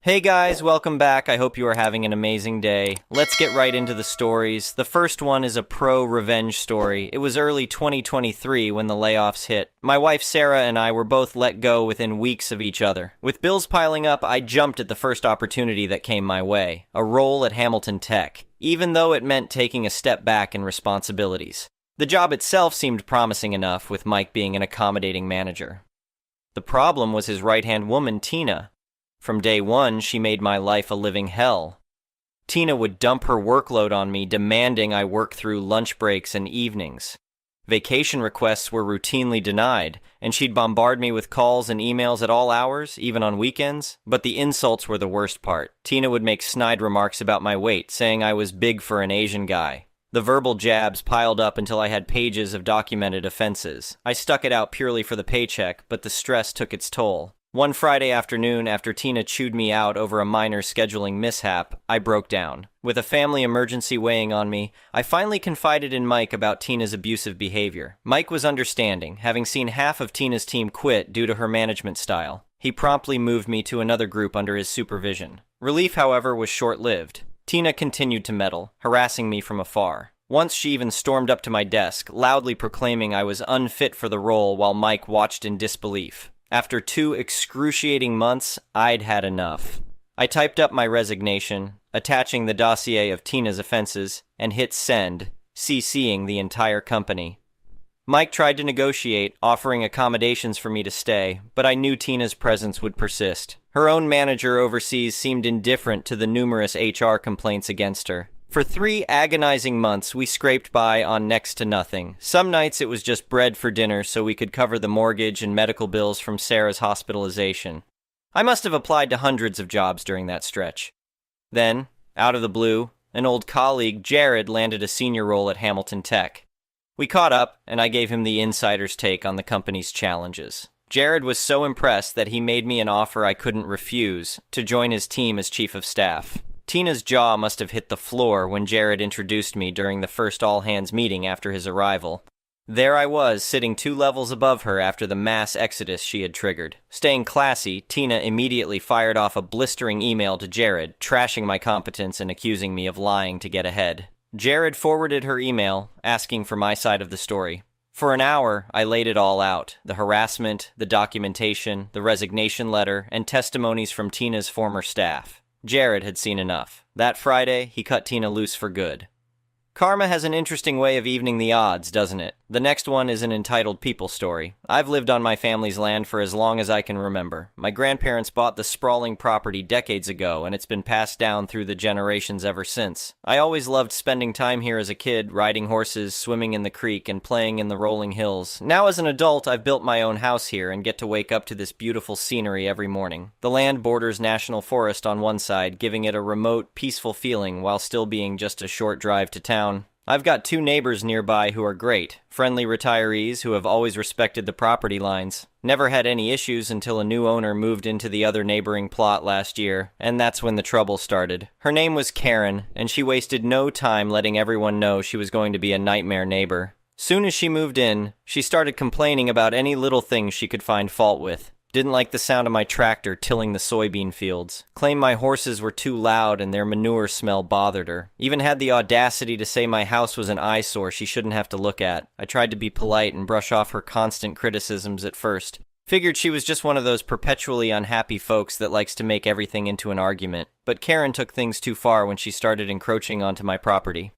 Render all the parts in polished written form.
Hey guys, welcome back. I hope you are having an amazing day. Let's get right into the stories. The first one is a pro-revenge story. It was early 2023 when the layoffs hit. My wife Sarah and I were both let go within weeks of each other. With bills piling up, I jumped at the first opportunity that came my way, a role at Hamilton Tech, even though it meant taking a step back in responsibilities. The job itself seemed promising enough, with Mike being an accommodating manager. The problem was his right-hand woman, Tina. From day one, she made my life a living hell. Tina would dump her workload on me, demanding I work through lunch breaks and evenings. Vacation requests were routinely denied, and she'd bombard me with calls and emails at all hours, even on weekends. But the insults were the worst part. Tina would make snide remarks about my weight, saying I was big for an Asian guy. The verbal jabs piled up until I had pages of documented offenses. I stuck it out purely for the paycheck, but the stress took its toll. One Friday afternoon, after Tina chewed me out over a minor scheduling mishap, I broke down. With a family emergency weighing on me, I finally confided in Mike about Tina's abusive behavior. Mike was understanding, having seen half of Tina's team quit due to her management style. He promptly moved me to another group under his supervision. Relief, however, was short-lived. Tina continued to meddle, harassing me from afar. Once she even stormed up to my desk, loudly proclaiming I was unfit for the role while Mike watched in disbelief. After 2 excruciating months, I'd had enough. I typed up my resignation, attaching the dossier of Tina's offenses, and hit send, CCing the entire company. Mike tried to negotiate, offering accommodations for me to stay, but I knew Tina's presence would persist. Her own manager overseas seemed indifferent to the numerous HR complaints against her. For 3 agonizing months, we scraped by on next to nothing. Some nights it was just bread for dinner so we could cover the mortgage and medical bills from Sarah's hospitalization. I must have applied to hundreds of jobs during that stretch. Then, out of the blue, an old colleague, Jared, landed a senior role at Hamilton Tech. We caught up, and I gave him the insider's take on the company's challenges. Jared was so impressed that he made me an offer I couldn't refuse, to join his team as chief of staff. Tina's jaw must have hit the floor when Jared introduced me during the first all-hands meeting after his arrival. There I was, sitting 2 levels above her after the mass exodus she had triggered. Staying classy, Tina immediately fired off a blistering email to Jared, trashing my competence and accusing me of lying to get ahead. Jared forwarded her email, asking for my side of the story. For an hour, I laid it all out. The harassment, the documentation, the resignation letter, and testimonies from Tina's former staff. Jared had seen enough. That Friday, he cut Tina loose for good. Karma has an interesting way of evening the odds, doesn't it? The next one is an entitled people story. I've lived on my family's land for as long as I can remember. My grandparents bought the sprawling property decades ago, and it's been passed down through the generations ever since. I always loved spending time here as a kid, riding horses, swimming in the creek, and playing in the rolling hills. Now as an adult, I've built my own house here and get to wake up to this beautiful scenery every morning. The land borders national forest on one side, giving it a remote, peaceful feeling while still being just a short drive to town. I've got 2 neighbors nearby who are great, friendly retirees who have always respected the property lines. Never had any issues until a new owner moved into the other neighboring plot last year, and that's when the trouble started. Her name was Karen, and she wasted no time letting everyone know she was going to be a nightmare neighbor. Soon as she moved in, she started complaining about any little thing she could find fault with. Didn't like the sound of my tractor tilling the soybean fields. Claimed my horses were too loud and their manure smell bothered her. Even had the audacity to say my house was an eyesore she shouldn't have to look at. I tried to be polite and brush off her constant criticisms at first. Figured she was just one of those perpetually unhappy folks that likes to make everything into an argument. But Karen took things too far when she started encroaching onto my property.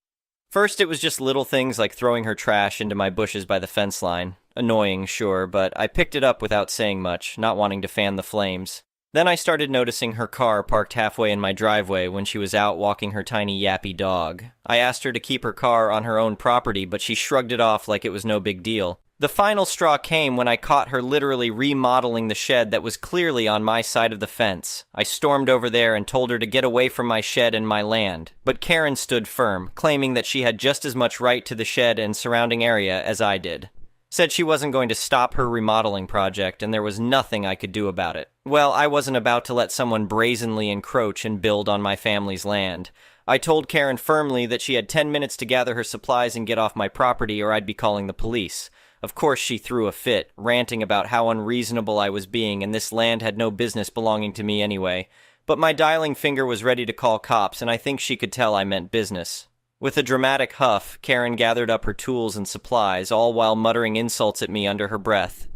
First, it was just little things like throwing her trash into my bushes by the fence line. Annoying, sure, but I picked it up without saying much, not wanting to fan the flames. Then I started noticing her car parked halfway in my driveway when she was out walking her tiny yappy dog. I asked her to keep her car on her own property, but she shrugged it off like it was no big deal. The final straw came when I caught her literally remodeling the shed that was clearly on my side of the fence. I stormed over there and told her to get away from my shed and my land, but Karen stood firm, claiming that she had just as much right to the shed and surrounding area as I did. Said she wasn't going to stop her remodeling project and there was nothing I could do about it. Well, I wasn't about to let someone brazenly encroach and build on my family's land. I told Karen firmly that she had 10 minutes to gather her supplies and get off my property or I'd be calling the police. Of course she threw a fit, ranting about how unreasonable I was being and this land had no business belonging to me anyway. but my dialing finger was ready to call cops, and I think she could tell I meant business. With a dramatic huff, Karen gathered up her tools and supplies, all while muttering insults at me under her breath.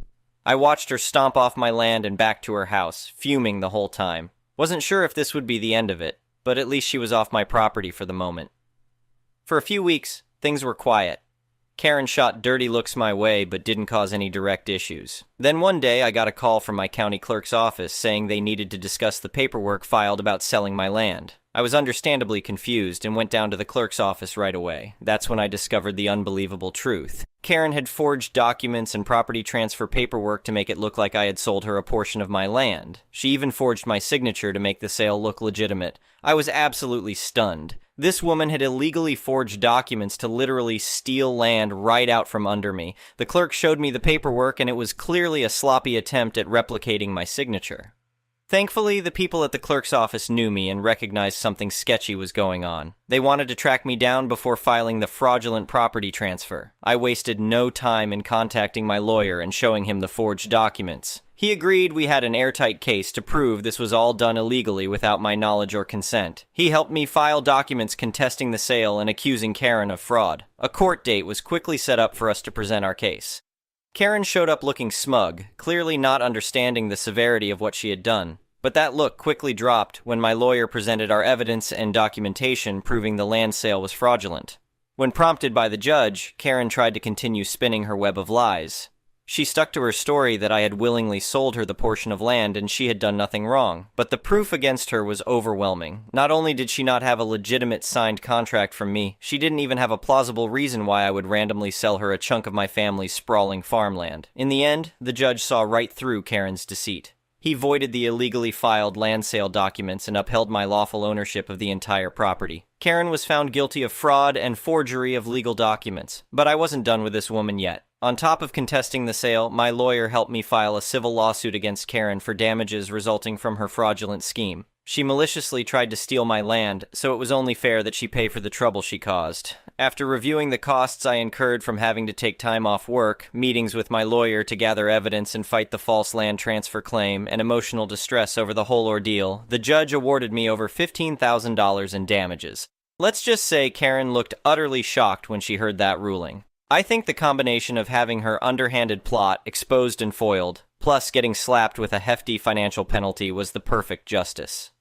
I watched her stomp off my land and back to her house, fuming the whole time. Wasn't sure if this would be the end of it, but at least she was off my property for the moment. For a few weeks, things were quiet. Karen shot dirty looks my way, but didn't cause any direct issues. Then one day, I got a call from my county clerk's office saying they needed to discuss the paperwork filed about selling my land. I was understandably confused and went down to the clerk's office right away. That's when I discovered the unbelievable truth. Karen had forged documents and property transfer paperwork to make it look like I had sold her a portion of my land. She even forged my signature to make the sale look legitimate. I was absolutely stunned. This woman had illegally forged documents to literally steal land right out from under me. The clerk showed me the paperwork, and it was clearly a sloppy attempt at replicating my signature. Thankfully, the people at the clerk's office knew me and recognized something sketchy was going on. They wanted to track me down before filing the fraudulent property transfer. I wasted no time in contacting my lawyer and showing him the forged documents. He agreed we had an airtight case to prove this was all done illegally without my knowledge or consent. He helped me file documents contesting the sale and accusing Karen of fraud. A court date was quickly set up for us to present our case. Karen showed up looking smug, clearly not understanding the severity of what she had done. But that look quickly dropped when my lawyer presented our evidence and documentation proving the land sale was fraudulent. When prompted by the judge, Karen tried to continue spinning her web of lies. She stuck to her story that I had willingly sold her the portion of land and she had done nothing wrong. But the proof against her was overwhelming. Not only did she not have a legitimate signed contract from me, she didn't even have a plausible reason why I would randomly sell her a chunk of my family's sprawling farmland. In the end, the judge saw right through Karen's deceit. He voided the illegally filed land sale documents and upheld my lawful ownership of the entire property. Karen was found guilty of fraud and forgery of legal documents, but I wasn't done with this woman yet. On top of contesting the sale, my lawyer helped me file a civil lawsuit against Karen for damages resulting from her fraudulent scheme. She maliciously tried to steal my land, so it was only fair that she pay for the trouble she caused. After reviewing the costs I incurred from having to take time off work, meetings with my lawyer to gather evidence and fight the false land transfer claim, and emotional distress over the whole ordeal, the judge awarded me over $15,000 in damages. Let's just say Karen looked utterly shocked when she heard that ruling. I think the combination of having her underhanded plot exposed and foiled, plus getting slapped with a hefty financial penalty was the perfect justice.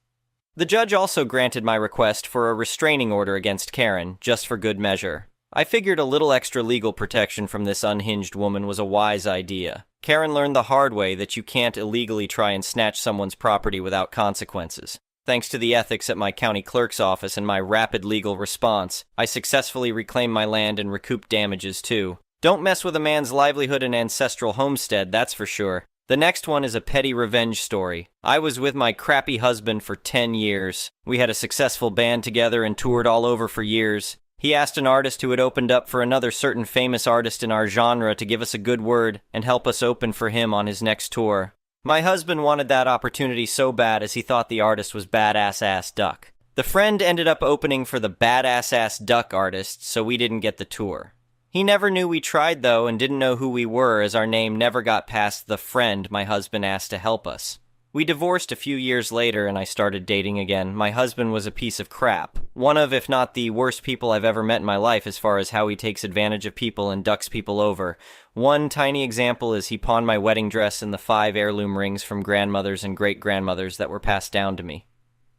The judge also granted my request for a restraining order against Karen, just for good measure. I figured a little extra legal protection from this unhinged woman was a wise idea. Karen learned the hard way that you can't illegally try and snatch someone's property without consequences. Thanks to the ethics at my county clerk's office and my rapid legal response, I successfully reclaimed my land and recouped damages too. Don't mess with a man's livelihood and ancestral homestead, that's for sure. The next one is a petty revenge story. I was with my crappy husband for 10 years. We had a successful band together and toured all over for years. He asked an artist who had opened up for another certain famous artist in our genre to give us a good word and help us open for him on his next tour. My husband wanted that opportunity so bad as he thought the artist was Badass Ass Duck. The friend ended up opening for the Badass Ass Duck artist, so we didn't get the tour. He never knew we tried though and didn't know who we were as our name never got past the friend my husband asked to help us. We divorced a few years later and I started dating again. My husband was a piece of crap. One of, if not the worst people I've ever met in my life as far as how he takes advantage of people and ducks people over. One tiny example is he pawned my wedding dress and the 5 heirloom rings from grandmothers and great-grandmothers that were passed down to me.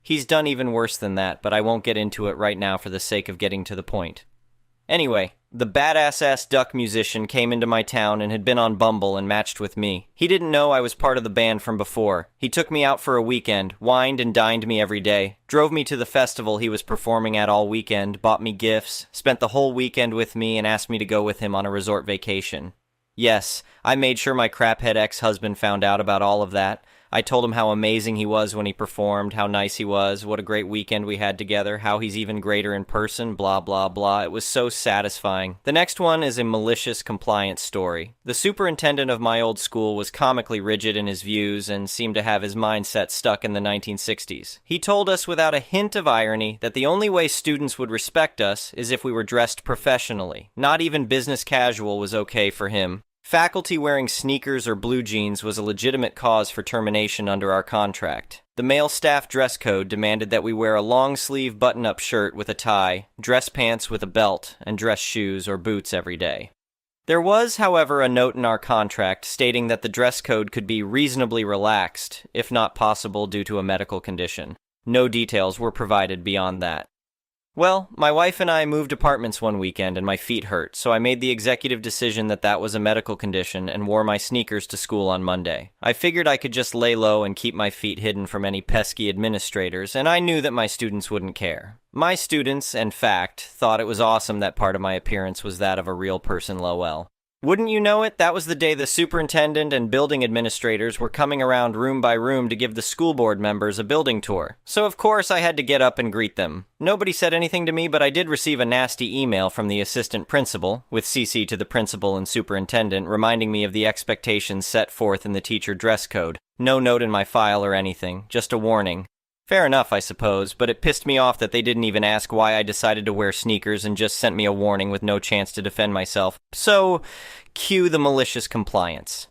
He's done even worse than that, but I won't get into it right now for the sake of getting to the point. Anyway, the badass-ass duck musician came into my town and had been on Bumble and matched with me. He didn't know I was part of the band from before. He took me out for a weekend, wined and dined me every day, drove me to the festival he was performing at all weekend, bought me gifts, spent the whole weekend with me, and asked me to go with him on a resort vacation. Yes, I made sure my craphead ex-husband found out about all of that. I told him how amazing he was when he performed, how nice he was, what a great weekend we had together, how he's even greater in person, blah blah blah. It was so satisfying. The next one is a malicious compliance story. The superintendent of my old school was comically rigid in his views and seemed to have his mindset stuck in the 1960s. He told us without a hint of irony that the only way students would respect us is if we were dressed professionally. Not even business casual was okay for him. Faculty wearing sneakers or blue jeans was a legitimate cause for termination under our contract. The male staff dress code demanded that we wear a long-sleeve button-up shirt with a tie, dress pants with a belt, and dress shoes or boots every day. There was, however, a note in our contract stating that the dress code could be reasonably relaxed, if not possible due to a medical condition. No details were provided beyond that. Well, my wife and I moved apartments one weekend and my feet hurt, so I made the executive decision that that was a medical condition and wore my sneakers to school on Monday. I figured I could just lay low and keep my feet hidden from any pesky administrators, and I knew that my students wouldn't care. My students, in fact, thought it was awesome that part of my appearance was that of a real person, lol. Wouldn't you know it, that was the day the superintendent and building administrators were coming around room by room to give the school board members a building tour. So of course I had to get up and greet them. Nobody said anything to me, but I did receive a nasty email from the assistant principal, with CC to the principal and superintendent, reminding me of the expectations set forth in the teacher dress code. No note in my file or anything, just a warning. Fair enough, I suppose, but it pissed me off that they didn't even ask why I decided to wear sneakers and just sent me a warning with no chance to defend myself. So, cue the malicious compliance.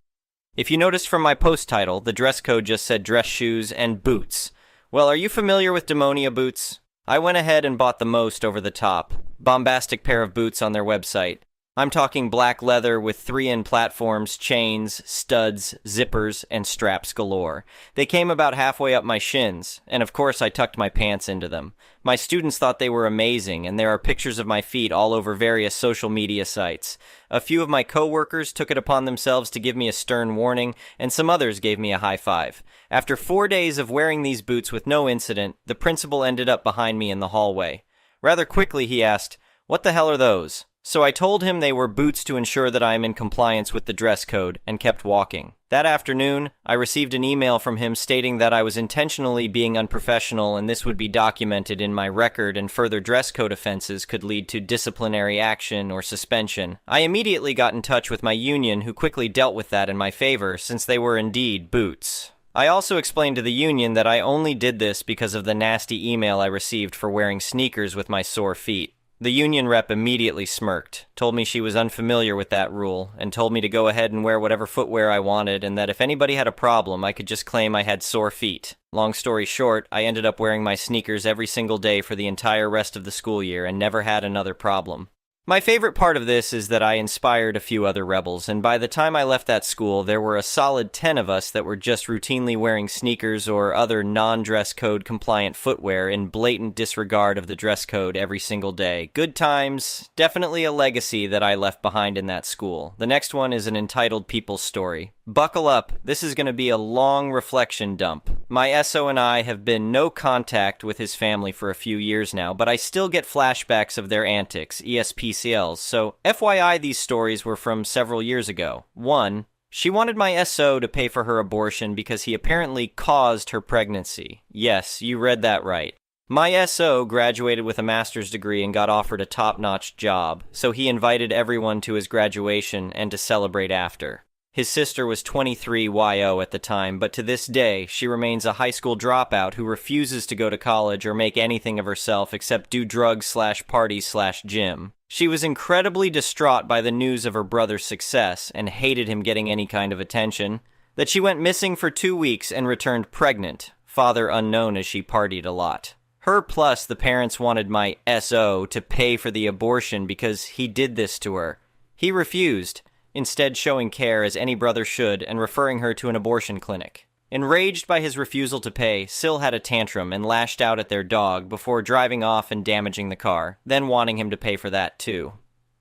If you noticed from my post title, the dress code just said dress shoes and boots. Well, are you familiar with Demonia boots? I went ahead and bought the most over-the-top, bombastic pair of boots on their website. I'm talking black leather with 3-in platforms, chains, studs, zippers, and straps galore. They came about halfway up my shins, and of course I tucked my pants into them. My students thought they were amazing, and there are pictures of my feet all over various social media sites. A few of my co-workers took it upon themselves to give me a stern warning, and some others gave me a high five. After 4 days of wearing these boots with no incident, the principal ended up behind me in the hallway. Rather quickly he asked, "What the hell are those?" So I told him they were boots to ensure that I am in compliance with the dress code, and kept walking. That afternoon, I received an email from him stating that I was intentionally being unprofessional and this would be documented in my record and further dress code offenses could lead to disciplinary action or suspension. I immediately got in touch with my union, who quickly dealt with that in my favor since they were indeed boots. I also explained to the union that I only did this because of the nasty email I received for wearing sneakers with my sore feet. The union rep immediately smirked, told me she was unfamiliar with that rule, and told me to go ahead and wear whatever footwear I wanted, and that if anybody had a problem, I could just claim I had sore feet. Long story short, I ended up wearing my sneakers every single day for the entire rest of the school year and never had another problem. My favorite part of this is that I inspired a few other rebels, and by the time I left that school, there were a solid 10 of us that were just routinely wearing sneakers or other non-dress code compliant footwear in blatant disregard of the dress code every single day. Good times, definitely a legacy that I left behind in that school. The next one is an entitled people's story. Buckle up, this is going to be a long reflection dump. My SO and I have been no contact with his family for a few years now, but I still get flashbacks of their antics, ESPCLs, so FYI these stories were from several years ago. 1. She wanted my SO to pay for her abortion because he apparently caused her pregnancy. Yes, you read that right. My SO graduated with a master's degree and got offered a top-notch job, so he invited everyone to his graduation and to celebrate after. His sister was 23 YO at the time, but to this day, she remains a high school dropout who refuses to go to college or make anything of herself except do drugs/parties/gym. She was incredibly distraught by the news of her brother's success and hated him getting any kind of attention. That she went missing for 2 weeks and returned pregnant, father unknown as she partied a lot. Her plus the parents wanted my SO to pay for the abortion because he did this to her. He refused, instead showing care as any brother should and referring her to an abortion clinic. Enraged by his refusal to pay, Syl had a tantrum and lashed out at their dog before driving off and damaging the car, then wanting him to pay for that too.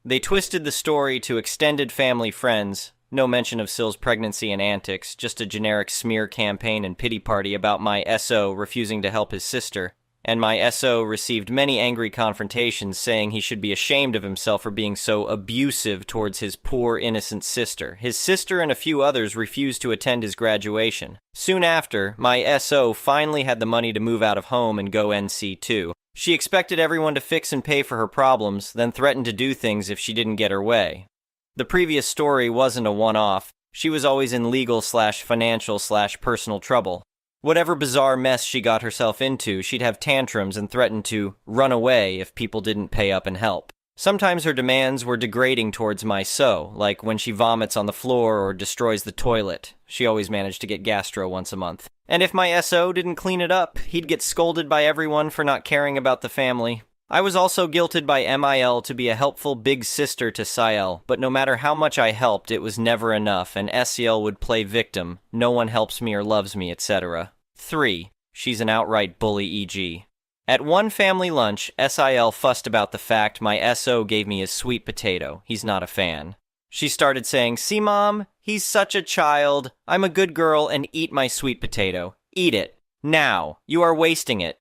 They twisted the story to extended family friends, no mention of Syl's pregnancy and antics, just a generic smear campaign and pity party about my SO refusing to help his sister. And my SO received many angry confrontations saying he should be ashamed of himself for being so abusive towards his poor, innocent sister. His sister and a few others refused to attend his graduation. Soon after, my SO finally had the money to move out of home and go NC too. She expected everyone to fix and pay for her problems, then threatened to do things if she didn't get her way. The previous story wasn't a one-off. She was always in legal/financial/personal trouble. Whatever bizarre mess she got herself into, she'd have tantrums and threaten to run away if people didn't pay up and help. Sometimes her demands were degrading towards my SO, like when she vomits on the floor or destroys the toilet. She always managed to get gastro once a month. And if my SO didn't clean it up, he'd get scolded by everyone for not caring about the family. I was also guilted by MIL to be a helpful big sister to Siel, but no matter how much I helped, it was never enough, and SEL would play victim, no one helps me or loves me, etc. 3. She's an outright bully, e.g. At one family lunch, SIL fussed about the fact my SO gave me his sweet potato. He's not a fan. She started saying, "See, Mom? He's such a child. I'm a good girl and eat my sweet potato. Eat it. Now. You are wasting it."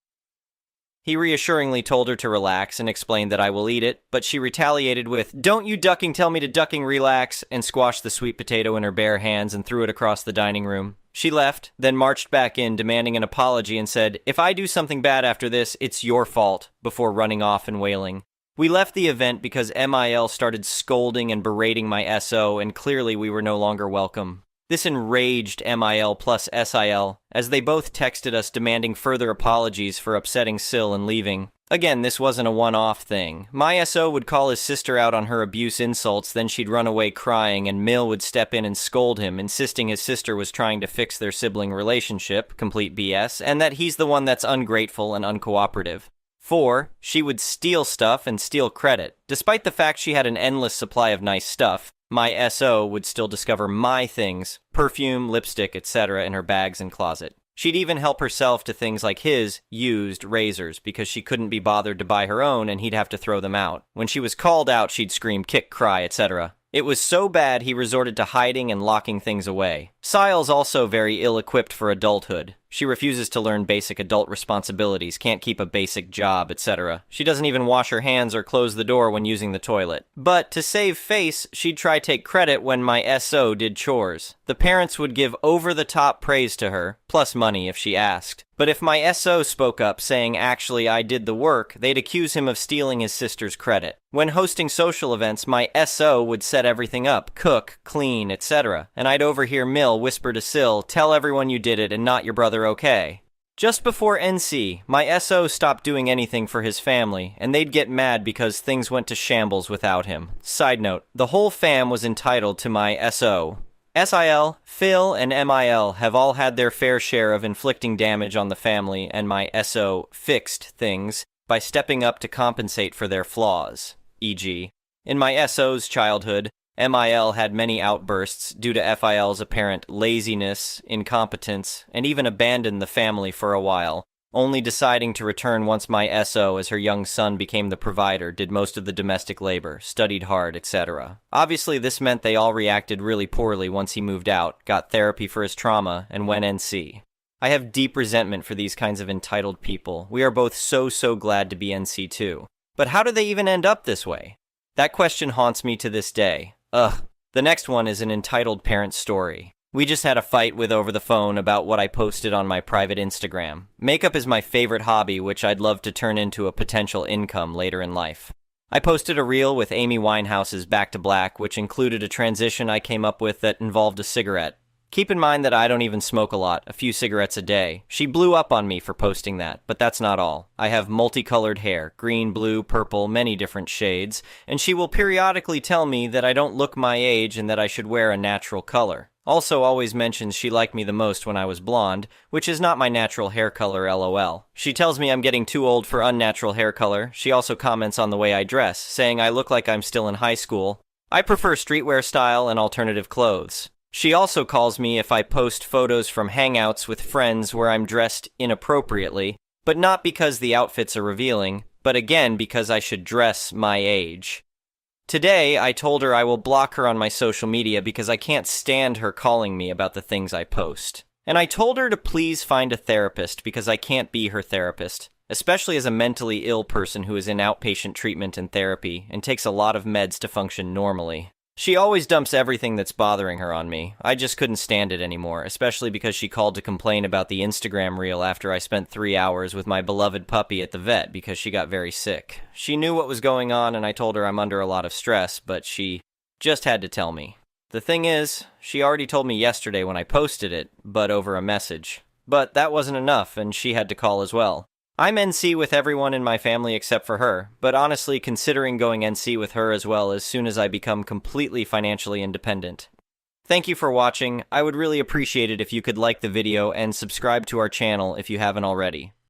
He reassuringly told her to relax and explained that I will eat it, but she retaliated with, "Don't you ducking tell me to ducking relax," and squashed the sweet potato in her bare hands and threw it across the dining room. She left, then marched back in demanding an apology and said, "If I do something bad after this, it's your fault," before running off and wailing. We left the event because MIL started scolding and berating my SO, and clearly we were no longer welcome. This enraged MIL plus SIL, as they both texted us demanding further apologies for upsetting Sil and leaving. Again, this wasn't a one-off thing. My SO would call his sister out on her abuse insults, then she'd run away crying, and Mill would step in and scold him, insisting his sister was trying to fix their sibling relationship, complete BS, and that he's the one that's ungrateful and uncooperative. 4. She would steal stuff and steal credit. Despite the fact she had an endless supply of nice stuff, my SO would still discover my things, perfume, lipstick, etc. in her bags and closet. She'd even help herself to things like his used razors because she couldn't be bothered to buy her own and he'd have to throw them out. When she was called out, she'd scream, kick, cry, etc. It was so bad he resorted to hiding and locking things away. Sile's also very ill-equipped for adulthood. She refuses to learn basic adult responsibilities, can't keep a basic job, etc. She doesn't even wash her hands or close the door when using the toilet. But to save face, she'd try take credit when my SO did chores. The parents would give over-the-top praise to her, plus money if she asked. But if my SO spoke up saying, "Actually, I did the work," they'd accuse him of stealing his sister's credit. When hosting social events, my SO would set everything up, cook, clean, etc. And I'd overhear Mill whisper to Sil, "Tell everyone you did it and not your brother, okay?" Just before NC, my SO stopped doing anything for his family, and they'd get mad because things went to shambles without him. Side note, the whole fam was entitled to my SO. SIL, Phil, and MIL have all had their fair share of inflicting damage on the family, and my SO fixed things by stepping up to compensate for their flaws. E.g., in my SO's childhood, MIL had many outbursts due to FIL's apparent laziness, incompetence, and even abandoned the family for a while, only deciding to return once my SO, as her young son became the provider, did most of the domestic labor, studied hard, etc. Obviously, this meant they all reacted really poorly once he moved out, got therapy for his trauma, and went NC. I have deep resentment for these kinds of entitled people. We are both so glad to be NC too. But how did they even end up this way? That question haunts me to this day. Ugh. The next one is an entitled parent story. We just had a fight with over the phone about what I posted on my private Instagram. Makeup is my favorite hobby, which I'd love to turn into a potential income later in life. I posted a reel with Amy Winehouse's Back to Black, which included a transition I came up with that involved a cigarette. Keep in mind that I don't even smoke a lot, a few cigarettes a day. She blew up on me for posting that, but that's not all. I have multicolored hair, green, blue, purple, many different shades, and she will periodically tell me that I don't look my age and that I should wear a natural color. Also always mentions she liked me the most when I was blonde, which is not my natural hair color, lol. She tells me I'm getting too old for unnatural hair color. She also comments on the way I dress, saying I look like I'm still in high school. I prefer streetwear style and alternative clothes. She also calls me if I post photos from hangouts with friends where I'm dressed inappropriately, but not because the outfits are revealing, but again because I should dress my age. Today, I told her I will block her on my social media because I can't stand her calling me about the things I post. And I told her to please find a therapist because I can't be her therapist, especially as a mentally ill person who is in outpatient treatment and therapy and takes a lot of meds to function normally. She always dumps everything that's bothering her on me. I just couldn't stand it anymore, especially because she called to complain about the Instagram reel after I spent 3 hours with my beloved puppy at the vet because she got very sick. She knew what was going on and I told her I'm under a lot of stress, but she just had to tell me. The thing is, she already told me yesterday when I posted it, but over a message. But that wasn't enough and she had to call as well. I'm NC with everyone in my family except for her, but honestly considering going NC with her as well as soon as I become completely financially independent. Thank you for watching. I would really appreciate it if you could like the video and subscribe to our channel if you haven't already.